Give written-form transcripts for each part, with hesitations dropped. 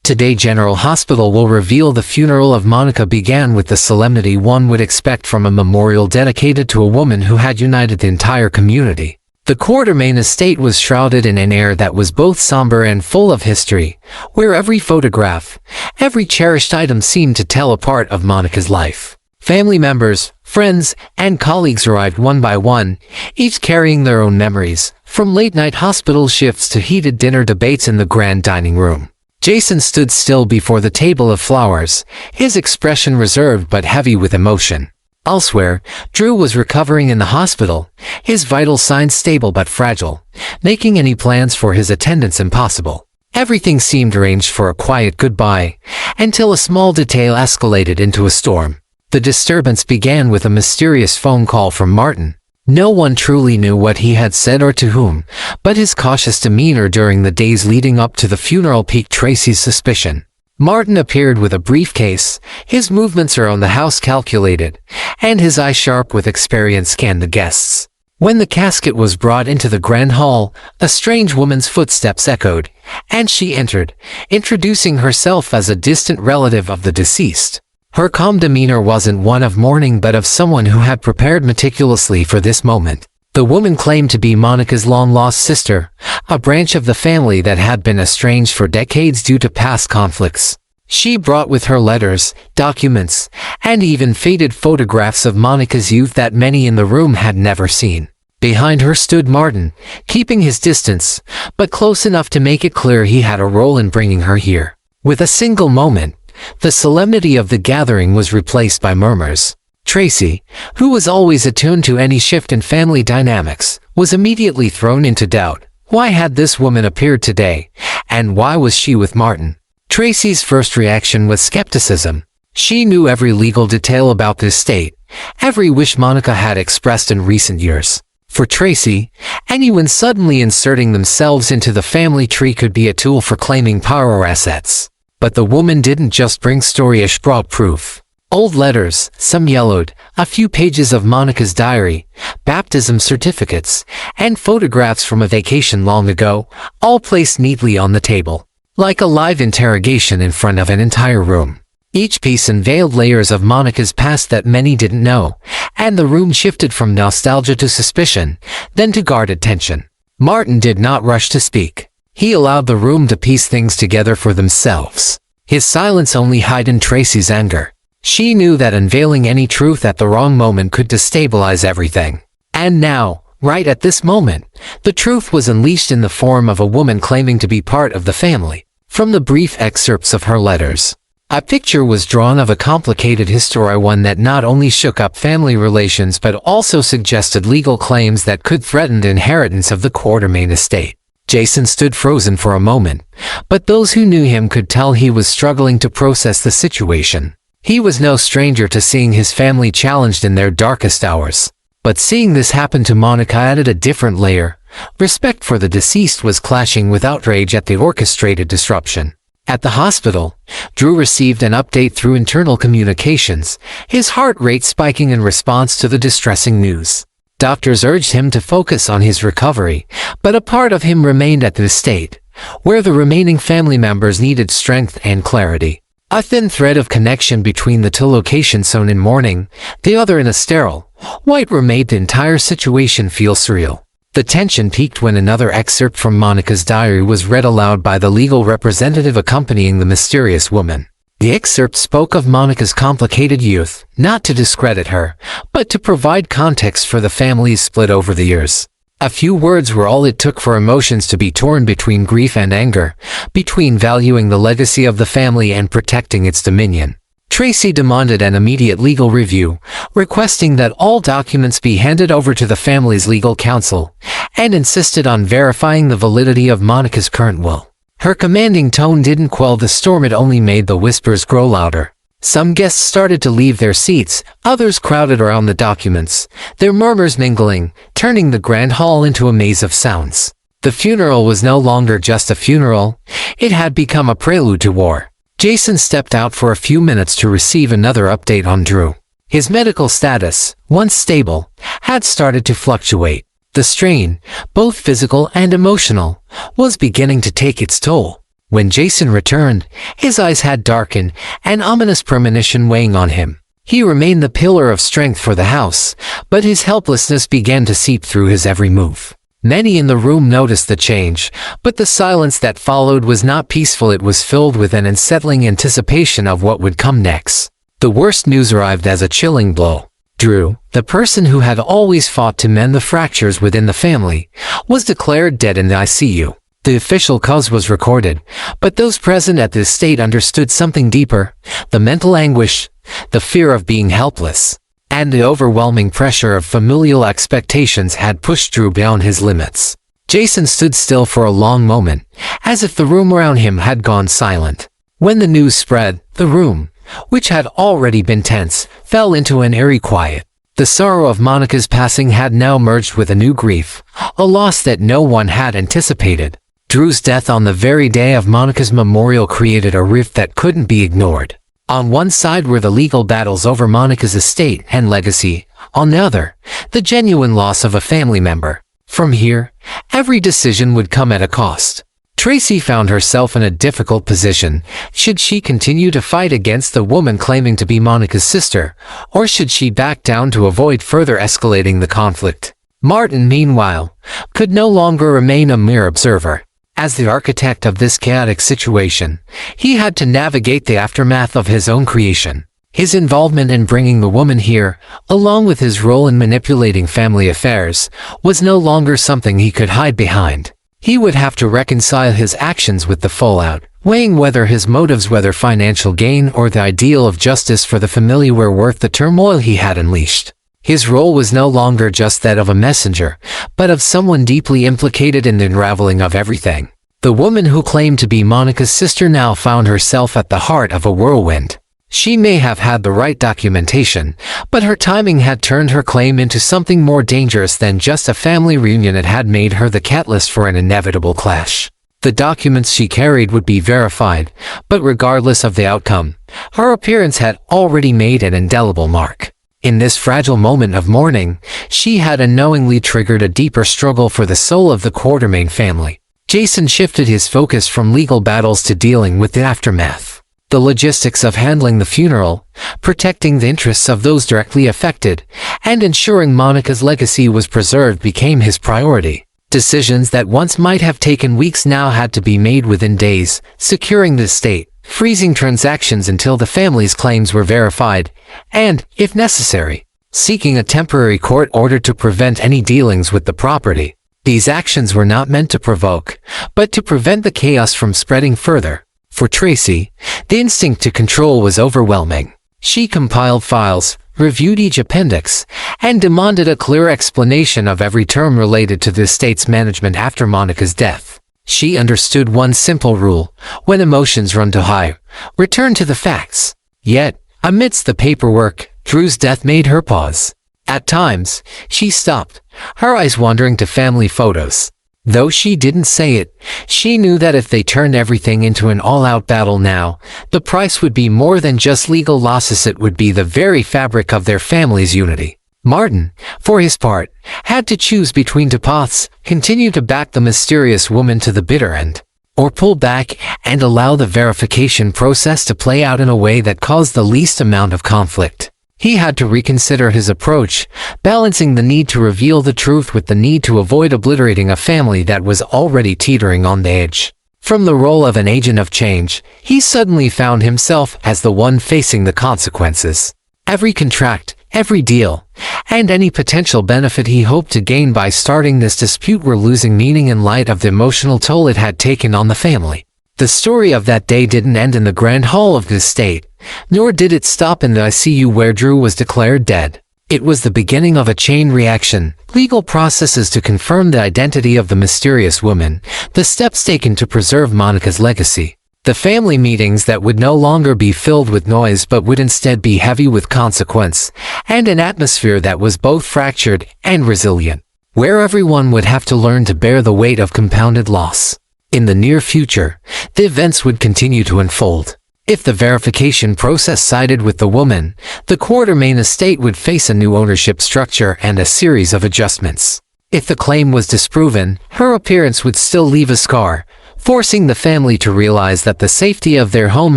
Today General Hospital will reveal the funeral of Monica began with the solemnity one would expect from a memorial dedicated to a woman who had united the entire community. The Quartermain estate was shrouded in an air that was both somber and full of history, where every photograph, every cherished item seemed to tell a part of Monica's life. Family members, friends, and colleagues arrived one by one, each carrying their own memories, from late-night hospital shifts to heated dinner debates in the grand dining room. Jason stood still before the table of flowers, his expression reserved but heavy with emotion. Elsewhere, Drew was recovering in the hospital, his vital signs stable but fragile, making any plans for his attendance impossible. Everything seemed arranged for a quiet goodbye, until a small detail escalated into a storm. The disturbance began with a mysterious phone call from Martin. No one truly knew what he had said or to whom, but his cautious demeanor during the days leading up to the funeral piqued Tracy's suspicion. Martin appeared with a briefcase, his movements around the house calculated, and his eye sharp with experience scanned the guests. When the casket was brought into the grand hall, a strange woman's footsteps echoed, and she entered, introducing herself as a distant relative of the deceased. Her calm demeanor wasn't one of mourning but of someone who had prepared meticulously for this moment. The woman claimed to be Monica's long-lost sister, a branch of the family that had been estranged for decades due to past conflicts. She brought with her letters, documents, and even faded photographs of Monica's youth that many in the room had never seen. Behind her stood Martin, keeping his distance, but close enough to make it clear he had a role in bringing her here. With a single moment, the solemnity of the gathering was replaced by murmurs. Tracy, who was always attuned to any shift in family dynamics, was immediately thrown into doubt. Why had this woman appeared today, and why was she with Martin? Tracy's first reaction was skepticism. She knew every legal detail about this estate, every wish Monica had expressed in recent years. For Tracy, anyone suddenly inserting themselves into the family tree could be a tool for claiming power or assets. But the woman didn't just bring storyish broad proof. Old letters, some yellowed, a few pages of Monica's diary, baptism certificates, and photographs from a vacation long ago, all placed neatly on the table, like a live interrogation in front of an entire room. Each piece unveiled layers of Monica's past that many didn't know, and the room shifted from nostalgia to suspicion, then to guarded tension. Martin did not rush to speak. He allowed the room to piece things together for themselves. His silence only heightened Tracy's anger. She knew that unveiling any truth at the wrong moment could destabilize everything. And now, right at this moment, the truth was unleashed in the form of a woman claiming to be part of the family. From the brief excerpts of her letters, a picture was drawn of a complicated history, one that not only shook up family relations but also suggested legal claims that could threaten the inheritance of the Quartermain estate. Jason stood frozen for a moment, but those who knew him could tell he was struggling to process the situation. He was no stranger to seeing his family challenged in their darkest hours. But seeing this happen to Monica added a different layer. Respect for the deceased was clashing with outrage at the orchestrated disruption. At the hospital, Drew received an update through internal communications, his heart rate spiking in response to the distressing news. Doctors urged him to focus on his recovery, but a part of him remained at the estate, where the remaining family members needed strength and clarity. A thin thread of connection between the two locations sewn in mourning, the other in a sterile, white room made the entire situation feel surreal. The tension peaked when another excerpt from Monica's diary was read aloud by the legal representative accompanying the mysterious woman. The excerpt spoke of Monica's complicated youth, not to discredit her, but to provide context for the family's split over the years. A few words were all it took for emotions to be torn between grief and anger, between valuing the legacy of the family and protecting its dominion. Tracy demanded an immediate legal review, requesting that all documents be handed over to the family's legal counsel, and insisted on verifying the validity of Monica's current will. Her commanding tone didn't quell the storm, it only made the whispers grow louder. Some guests started to leave their seats, others crowded around the documents, their murmurs mingling, turning the grand hall into a maze of sounds. The funeral was no longer just a funeral, it had become a prelude to war. Jason stepped out for a few minutes to receive another update on Drew. His medical status, once stable, had started to fluctuate. The strain, both physical and emotional, was beginning to take its toll. When Jason returned, his eyes had darkened, an ominous premonition weighing on him. He remained the pillar of strength for the house, but his helplessness began to seep through his every move. Many in the room noticed the change, but the silence that followed was not peaceful. It was filled with an unsettling anticipation of what would come next. The worst news arrived as a chilling blow. Drew, the person who had always fought to mend the fractures within the family, was declared dead in the ICU. The official cause was recorded, but those present at the estate understood something deeper: the mental anguish, the fear of being helpless, and the overwhelming pressure of familial expectations had pushed Drew beyond his limits. Jason stood still for a long moment, as if the room around him had gone silent. When the news spread, the room, which had already been tense, fell into an eerie quiet. The sorrow of Monica's passing had now merged with a new grief, a loss that no one had anticipated. Drew's death on the very day of Monica's memorial created a rift that couldn't be ignored. On one side were the legal battles over Monica's estate and legacy, on the other, the genuine loss of a family member. From here, every decision would come at a cost. Tracy found herself in a difficult position. Should she continue to fight against the woman claiming to be Monica's sister, or should she back down to avoid further escalating the conflict? Martin, meanwhile, could no longer remain a mere observer. As the architect of this chaotic situation, he had to navigate the aftermath of his own creation. His involvement in bringing the woman here, along with his role in manipulating family affairs, was no longer something he could hide behind. He would have to reconcile his actions with the fallout, weighing whether his motives, whether financial gain or the ideal of justice for the family, were worth the turmoil he had unleashed. His role was no longer just that of a messenger, but of someone deeply implicated in the unraveling of everything. The woman who claimed to be Monica's sister now found herself at the heart of a whirlwind. She may have had the right documentation, but her timing had turned her claim into something more dangerous than just a family reunion. It had made her the catalyst for an inevitable clash. The documents she carried would be verified, but regardless of the outcome, her appearance had already made an indelible mark. In this fragile moment of mourning, she had unknowingly triggered a deeper struggle for the soul of the Quartermain family. Jason shifted his focus from legal battles to dealing with the aftermath. The logistics of handling the funeral, protecting the interests of those directly affected, and ensuring Monica's legacy was preserved became his priority. Decisions that once might have taken weeks now had to be made within days: securing the estate, freezing transactions until the family's claims were verified, and, if necessary, seeking a temporary court order to prevent any dealings with the property. These actions were not meant to provoke, but to prevent the chaos from spreading further. For Tracy, the instinct to control was overwhelming. She compiled files, reviewed each appendix, and demanded a clear explanation of every term related to the estate's management after Monica's death. She understood one simple rule: when emotions run too high, return to the facts. Yet, amidst the paperwork, Drew's death made her pause. At times, she stopped, her eyes wandering to family photos. Though she didn't say it, she knew that if they turned everything into an all-out battle now, the price would be more than just legal losses. It would be the very fabric of their family's unity. Martin, for his part, had to choose between two paths: continue to back the mysterious woman to the bitter end, or pull back and allow the verification process to play out in a way that caused the least amount of conflict. He had to reconsider his approach, balancing the need to reveal the truth with the need to avoid obliterating a family that was already teetering on the edge. From the role of an agent of change, he suddenly found himself as the one facing the consequences. Every contract, every deal, and any potential benefit he hoped to gain by starting this dispute were losing meaning in light of the emotional toll it had taken on the family. The story of that day didn't end in the grand hall of the estate, nor did it stop in the ICU where Drew was declared dead. It was the beginning of a chain reaction: legal processes to confirm the identity of the mysterious woman, the steps taken to preserve Monica's legacy, the family meetings that would no longer be filled with noise but would instead be heavy with consequence, and an atmosphere that was both fractured and resilient, where everyone would have to learn to bear the weight of compounded loss. In the near future, the events would continue to unfold. If the verification process sided with the woman, the Quartermain estate would face a new ownership structure and a series of adjustments. If the claim was disproven, her appearance would still leave a scar, forcing the family to realize that the safety of their home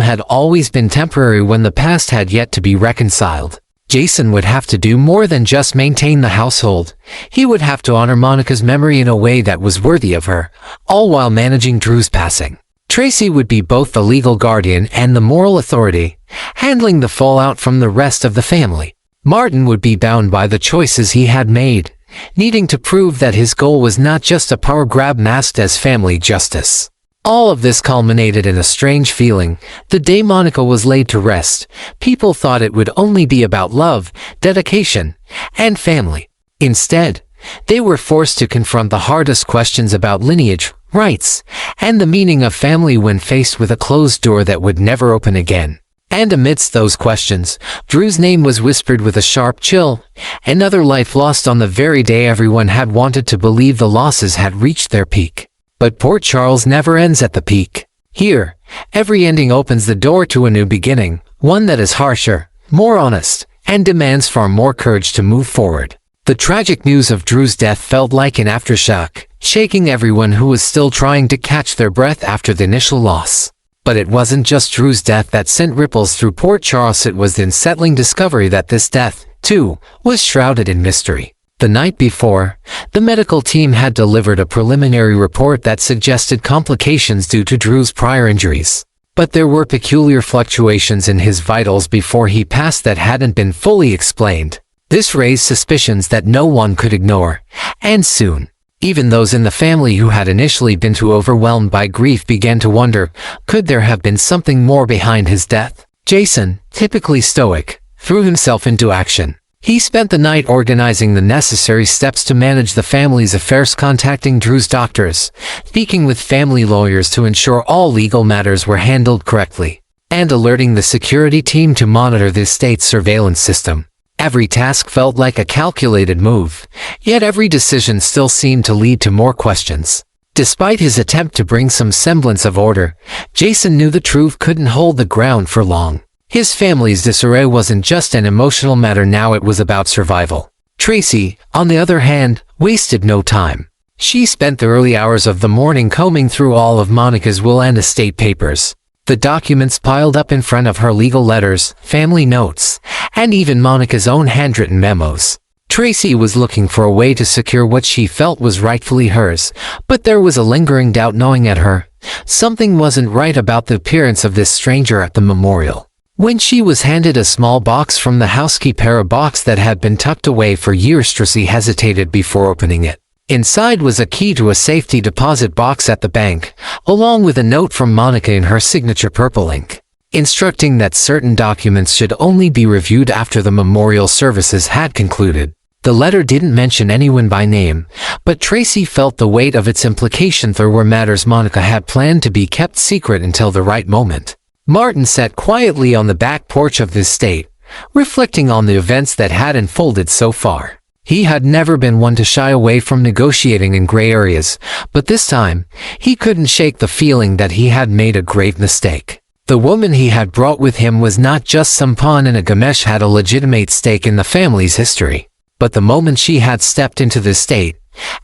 had always been temporary when the past had yet to be reconciled. Jason would have to do more than just maintain the household. He would have to honor Monica's memory in a way that was worthy of her, all while managing Drew's passing. Tracy would be both the legal guardian and the moral authority, handling the fallout from the rest of the family. Martin would be bound by the choices he had made, needing to prove that his goal was not just a power grab masked as family justice. All of this culminated in a strange feeling. The day Monica was laid to rest, people thought it would only be about love, dedication, and family. Instead, they were forced to confront the hardest questions about lineage, rights, and the meaning of family when faced with a closed door that would never open again. And amidst those questions, Drew's name was whispered with a sharp chill, another life lost on the very day everyone had wanted to believe the losses had reached their peak. But Port Charles never ends at the peak. Here, every ending opens the door to a new beginning, one that is harsher, more honest, and demands far more courage to move forward. The tragic news of Drew's death felt like an aftershock, shaking everyone who was still trying to catch their breath after the initial loss. But it wasn't just Drew's death that sent ripples through Port Charles. It was the unsettling discovery that this death, too, was shrouded in mystery. The night before, the medical team had delivered a preliminary report that suggested complications due to Drew's prior injuries. But there were peculiar fluctuations in his vitals before he passed that hadn't been fully explained. This raised suspicions that no one could ignore, and soon, even those in the family who had initially been too overwhelmed by grief began to wonder, could there have been something more behind his death? Jason, typically stoic, threw himself into action. He spent the night organizing the necessary steps to manage the family's affairs, contacting Drew's doctors, speaking with family lawyers to ensure all legal matters were handled correctly, and alerting the security team to monitor the estate's surveillance system. Every task felt like a calculated move, yet every decision still seemed to lead to more questions. Despite his attempt to bring some semblance of order, Jason knew the truth couldn't hold the ground for long. His family's disarray wasn't just an emotional matter now, it was about survival. Tracy, on the other hand, wasted no time. She spent the early hours of the morning combing through all of Monica's will and estate papers. The documents piled up in front of her: legal letters, family notes, and even Monica's own handwritten memos. Tracy was looking for a way to secure what she felt was rightfully hers, but there was a lingering doubt gnawing at her. Something wasn't right about the appearance of this stranger at the memorial. When she was handed a small box from the housekeeper, a box that had been tucked away for years, Tracy hesitated before opening it. Inside was a key to a safety deposit box at the bank, along with a note from Monica in her signature purple ink, instructing that certain documents should only be reviewed after the memorial services had concluded. The letter didn't mention anyone by name, but Tracy felt the weight of its implication. There were matters Monica had planned to be kept secret until the right moment. Martin sat quietly on the back porch of the estate, reflecting on the events that had unfolded so far. He had never been one to shy away from negotiating in gray areas, but this time, he couldn't shake the feeling that he had made a grave mistake. The woman he had brought with him was not just some pawn in a game; she had a legitimate stake in the family's history. But the moment she had stepped into the estate,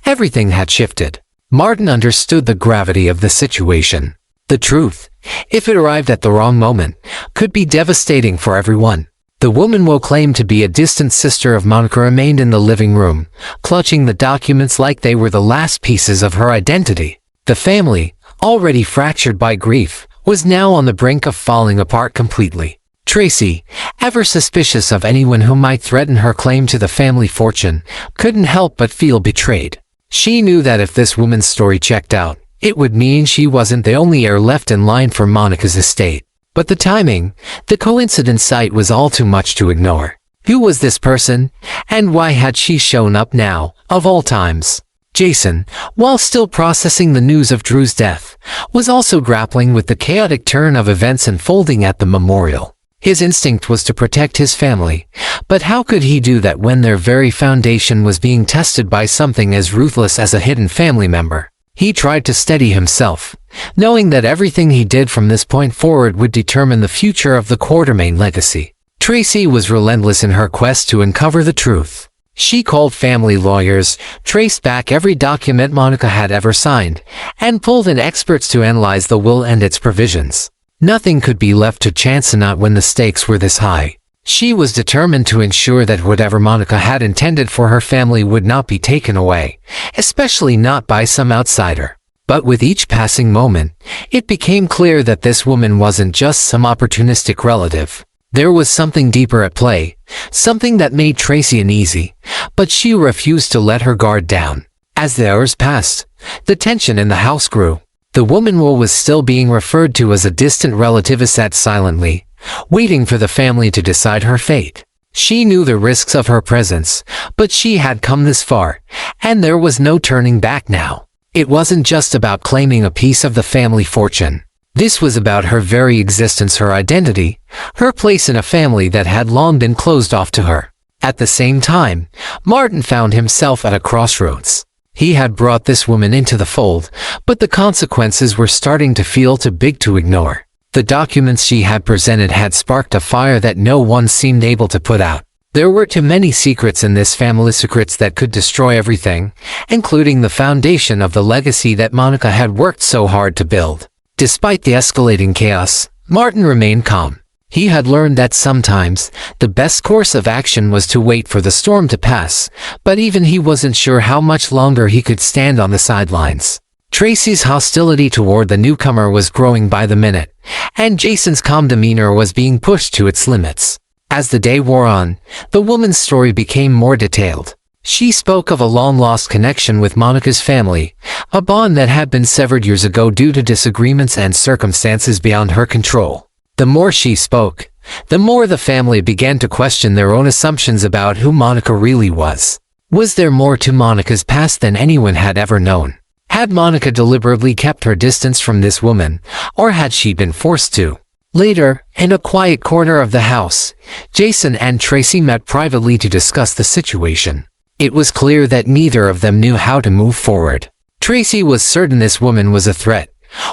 everything had shifted. Martin understood the gravity of the situation. The truth, if it arrived at the wrong moment, could be devastating for everyone. The woman who claimed to be a distant sister of Monica remained in the living room, clutching the documents like they were the last pieces of her identity. The family, already fractured by grief, was now on the brink of falling apart completely. Tracy, ever suspicious of anyone who might threaten her claim to the family fortune, couldn't help but feel betrayed. She knew that if this woman's story checked out, it would mean she wasn't the only heir left in line for Monica's estate. But the timing, the coincidence sight was all too much to ignore. Who was this person, and why had she shown up now, of all times? Jason, while still processing the news of Drew's death, was also grappling with the chaotic turn of events unfolding at the memorial. His instinct was to protect his family, but how could he do that when their very foundation was being tested by something as ruthless as a hidden family member? He tried to steady himself, knowing that everything he did from this point forward would determine the future of the Quartermain legacy. Tracy was relentless in her quest to uncover the truth. She called family lawyers, traced back every document Monica had ever signed, and pulled in experts to analyze the will and its provisions. Nothing could be left to chance, not when the stakes were this high. She was determined to ensure that whatever Monica had intended for her family would not be taken away, especially not by some outsider. But with each passing moment, it became clear that this woman wasn't just some opportunistic relative. There was something deeper at play, something that made Tracy uneasy, but she refused to let her guard down. As the hours passed, the tension in the house grew. The woman who was still being referred to as a distant relative sat silently, waiting for the family to decide her fate. She knew the risks of her presence, but she had come this far, and there was no turning back now. It wasn't just about claiming a piece of the family fortune. This was about her very existence, her identity, her place in a family that had long been closed off to her. At the same time, Martin found himself at a crossroads. He had brought this woman into the fold, but the consequences were starting to feel too big to ignore. The documents she had presented had sparked a fire that no one seemed able to put out. There were too many secrets in this family, secrets that could destroy everything, including the foundation of the legacy that Monica had worked so hard to build. Despite the escalating chaos, Martin remained calm. He had learned that sometimes, the best course of action was to wait for the storm to pass, but even he wasn't sure how much longer he could stand on the sidelines. Tracy's hostility toward the newcomer was growing by the minute, and Jason's calm demeanor was being pushed to its limits. As the day wore on, the woman's story became more detailed. She spoke of a long-lost connection with Monica's family, a bond that had been severed years ago due to disagreements and circumstances beyond her control. The more she spoke, the more the family began to question their own assumptions about who Monica really was. Was there more to Monica's past than anyone had ever known? Had Monica deliberately kept her distance from this woman, or had she been forced to? Later, in a quiet corner of the house, Jason and Tracy met privately to discuss the situation. It was clear that neither of them knew how to move forward. Tracy was certain this woman was a threat,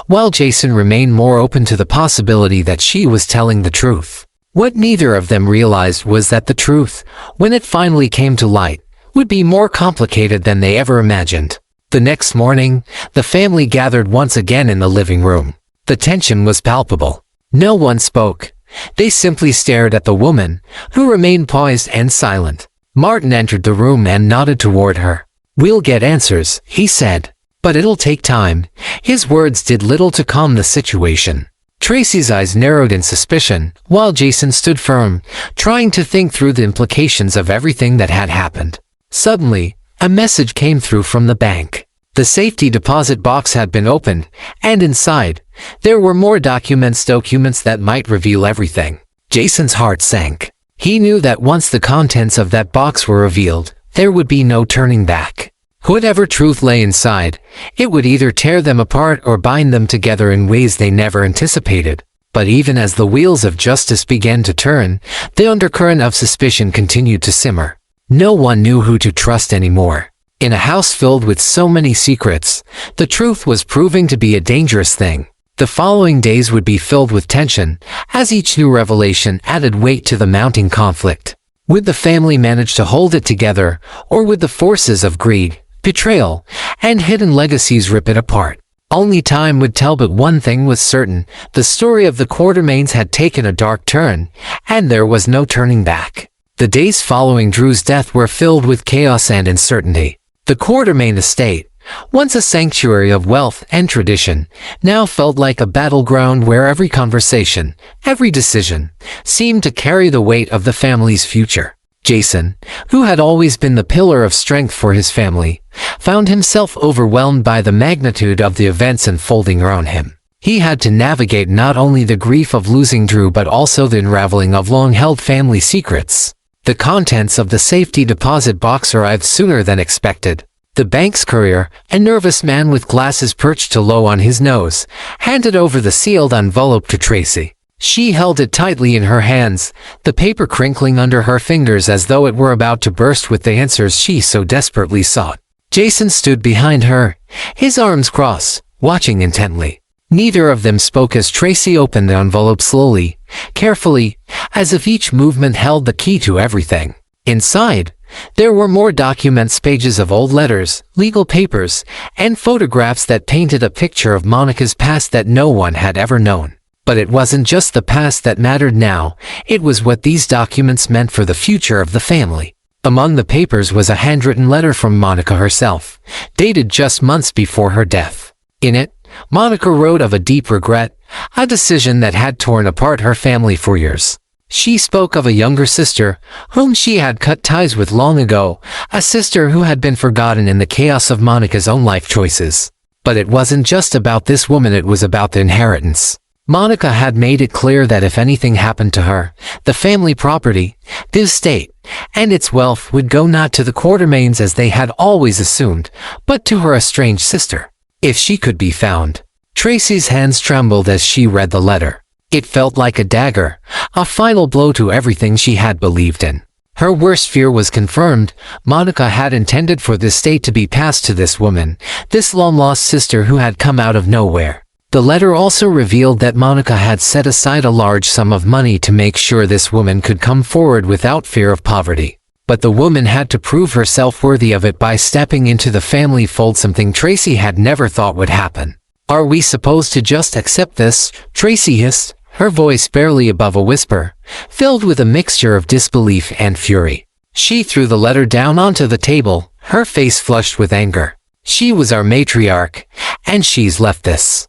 while Jason remained more open to the possibility that she was telling the truth. What neither of them realized was that the truth, when it finally came to light, would be more complicated than they ever imagined. The next morning, the family gathered once again in the living room. The tension was palpable. No one spoke. They simply stared at the woman, who remained poised and silent. Martin entered the room and nodded toward her. "We'll get answers," he said. "But it'll take time." His words did little to calm the situation. Tracy's eyes narrowed in suspicion, while Jason stood firm, trying to think through the implications of everything that had happened. Suddenly, a message came through from the bank. The safety deposit box had been opened, and inside, there were more documents that might reveal everything. Jason's heart sank. He knew that once the contents of that box were revealed, there would be no turning back. Whatever truth lay inside, it would either tear them apart or bind them together in ways they never anticipated. But even as the wheels of justice began to turn, the undercurrent of suspicion continued to simmer. No one knew who to trust anymore. In a house filled with so many secrets, the truth was proving to be a dangerous thing. The following days would be filled with tension, as each new revelation added weight to the mounting conflict. Would the family manage to hold it together, or would the forces of greed, betrayal, and hidden legacies rip it apart? Only time would tell, but one thing was certain: the story of the Quartermaines had taken a dark turn, and there was no turning back. The days following Drew's death were filled with chaos and uncertainty. The Quartermaine estate, once a sanctuary of wealth and tradition, now felt like a battleground where every conversation, every decision, seemed to carry the weight of the family's future. Jason, who had always been the pillar of strength for his family, found himself overwhelmed by the magnitude of the events unfolding around him. He had to navigate not only the grief of losing Drew but also the unraveling of long-held family secrets. The contents of the safety deposit box arrived sooner than expected. The bank's courier, a nervous man with glasses perched too low on his nose, handed over the sealed envelope to Tracy. She held it tightly in her hands, the paper crinkling under her fingers as though it were about to burst with the answers she so desperately sought. Jason stood behind her, his arms crossed, watching intently. Neither of them spoke as Tracy opened the envelope slowly, carefully, as if each movement held the key to everything. Inside, There were more documents, pages of old letters, legal papers, and photographs that painted a picture of Monica's past that no one had ever known. But it wasn't just the past that mattered now, it was what these documents meant for the future of the family. Among the papers was a handwritten letter from Monica herself, dated just months before her death. In it, Monica wrote of a deep regret, a decision that had torn apart her family for years. She spoke of a younger sister, whom she had cut ties with long ago, a sister who had been forgotten in the chaos of Monica's own life choices. But it wasn't just about this woman, it was about the inheritance. Monica had made it clear that if anything happened to her, the family property, the estate, and its wealth would go not to the Quartermaines as they had always assumed, but to her estranged sister, if she could be found. Tracy's hands trembled as she read the letter. It felt like a dagger, a final blow to everything she had believed in. Her worst fear was confirmed. Monica had intended for the estate to be passed to this woman, this long-lost sister who had come out of nowhere. The letter also revealed that Monica had set aside a large sum of money to make sure this woman could come forward without fear of poverty. But the woman had to prove herself worthy of it by stepping into the family fold, something Tracy had never thought would happen. "Are we supposed to just accept this?" Tracy hissed, her voice barely above a whisper, filled with a mixture of disbelief and fury. She threw the letter down onto the table, her face flushed with anger. She was our matriarch, and she's left this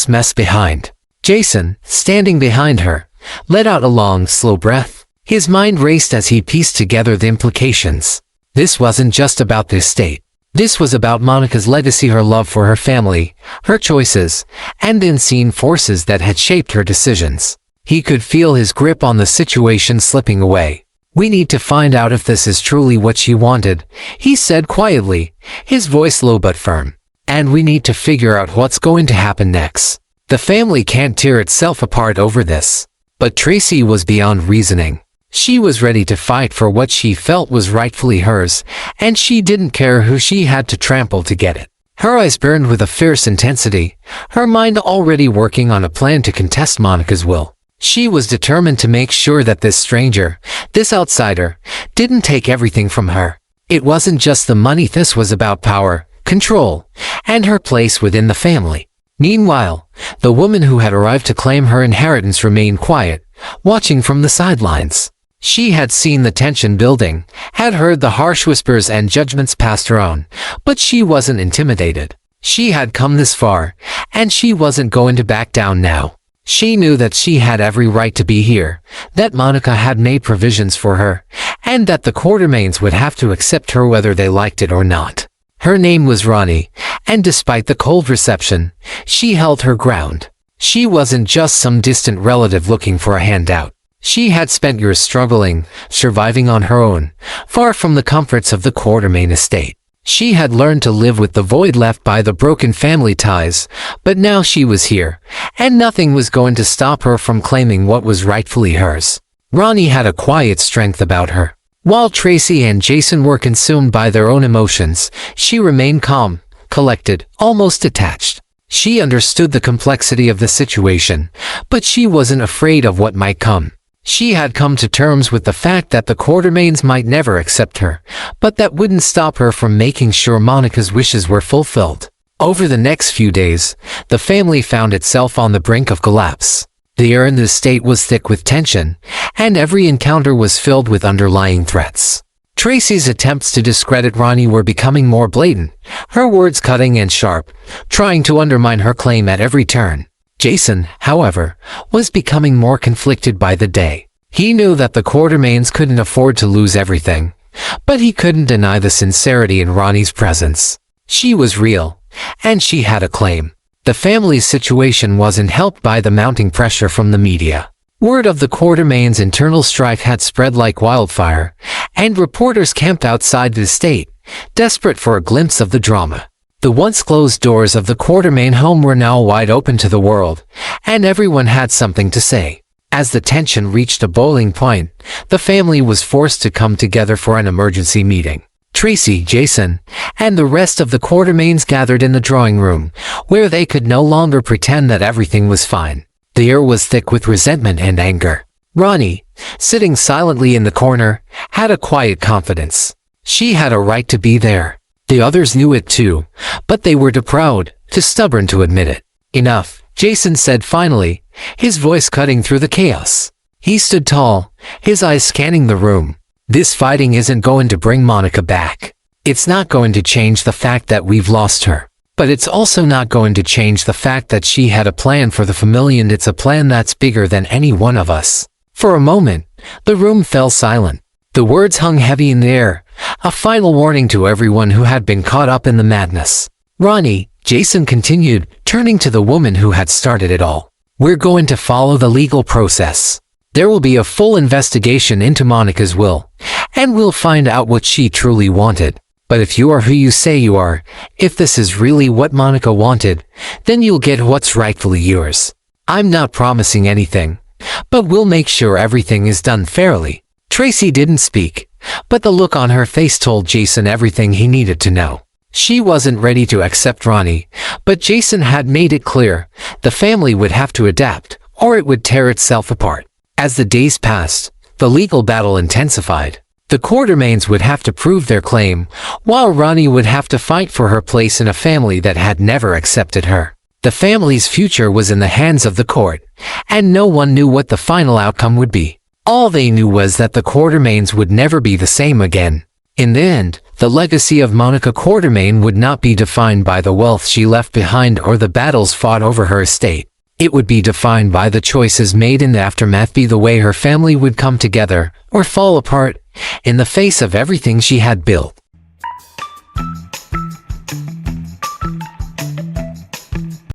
mess behind. Jason, standing behind her, let out a long, slow breath. His mind raced as he pieced together the implications. This wasn't just about the estate. This was about Monica's legacy, her love for her family, her choices, and the unseen forces that had shaped her decisions. He could feel his grip on the situation slipping away. "We need to find out if this is truly what she wanted," he said quietly, his voice low but firm. "And we need to figure out what's going to happen next. The family can't tear itself apart over this." But Tracy was beyond reasoning. She was ready to fight for what she felt was rightfully hers, and she didn't care who she had to trample to get it. Her eyes burned with a fierce intensity, her mind already working on a plan to contest Monica's will. She was determined to make sure that this stranger, this outsider, didn't take everything from her. It wasn't just the money, this was about power, control, and her place within the family. Meanwhile, the woman who had arrived to claim her inheritance remained quiet, watching from the sidelines. She had seen the tension building, had heard the harsh whispers and judgments past her own, but she wasn't intimidated. She had come this far, and she wasn't going to back down now. She knew that she had every right to be here, that Monica had made provisions for her, and that the Quartermaines would have to accept her whether they liked it or not. Her name was Ronnie, and despite the cold reception, she held her ground. She wasn't just some distant relative looking for a handout. She had spent years struggling, surviving on her own, far from the comforts of the Quartermaine estate. She had learned to live with the void left by the broken family ties, but now she was here, and nothing was going to stop her from claiming what was rightfully hers. Ronnie had a quiet strength about her. While Tracy and Jason were consumed by their own emotions, she remained calm, collected, almost detached. She understood the complexity of the situation, but she wasn't afraid of what might come. She had come to terms with the fact that the Quartermaines might never accept her, but that wouldn't stop her from making sure Monica's wishes were fulfilled. Over the next few days, the family found itself on the brink of collapse. The air in the estate was thick with tension, and every encounter was filled with underlying threats. Tracy's attempts to discredit Ronnie were becoming more blatant, her words cutting and sharp, trying to undermine her claim at every turn. Jason, however, was becoming more conflicted by the day. He knew that the Quartermaines couldn't afford to lose everything, but he couldn't deny the sincerity in Ronnie's presence. She was real, and she had a claim. The family's situation wasn't helped by the mounting pressure from the media. Word of the Quartermaines' internal strife had spread like wildfire, and reporters camped outside the estate, desperate for a glimpse of the drama. The once closed doors of the Quartermaine home were now wide open to the world, and everyone had something to say. As the tension reached a boiling point, the family was forced to come together for an emergency meeting. Tracy, Jason, and the rest of the Quartermaines gathered in the drawing room, where they could no longer pretend that everything was fine. The air was thick with resentment and anger. Ronnie, sitting silently in the corner, had a quiet confidence. She had a right to be there. The others knew it too, but they were too proud, too stubborn to admit it. Enough, Jason said finally, his voice cutting through the chaos. He stood tall, his eyes scanning the room. This fighting isn't going to bring Monica back. It's not going to change the fact that we've lost her. But it's also not going to change the fact that she had a plan for the family, and it's a plan that's bigger than any one of us. For a moment, the room fell silent. The words hung heavy in the air, a final warning to everyone who had been caught up in the madness. Ronnie, Jason continued, turning to the woman who had started it all. We're going to follow the legal process. There will be a full investigation into Monica's will, and we'll find out what she truly wanted. But if you are who you say you are, if this is really what Monica wanted, then you'll get what's rightfully yours. I'm not promising anything, but we'll make sure everything is done fairly. Tracy didn't speak, but the look on her face told Jason everything he needed to know. She wasn't ready to accept Ronnie, but Jason had made it clear the family would have to adapt, or it would tear itself apart. As the days passed, the legal battle intensified. The Quartermains would have to prove their claim, while Ronnie would have to fight for her place in a family that had never accepted her. The family's future was in the hands of the court, and no one knew what the final outcome would be. All they knew was that the Quartermains would never be the same again. In the end, the legacy of Monica Quartermain would not be defined by the wealth she left behind or the battles fought over her estate. It would be defined by the choices made in the aftermath, be the way her family would come together or fall apart in the face of everything she had built.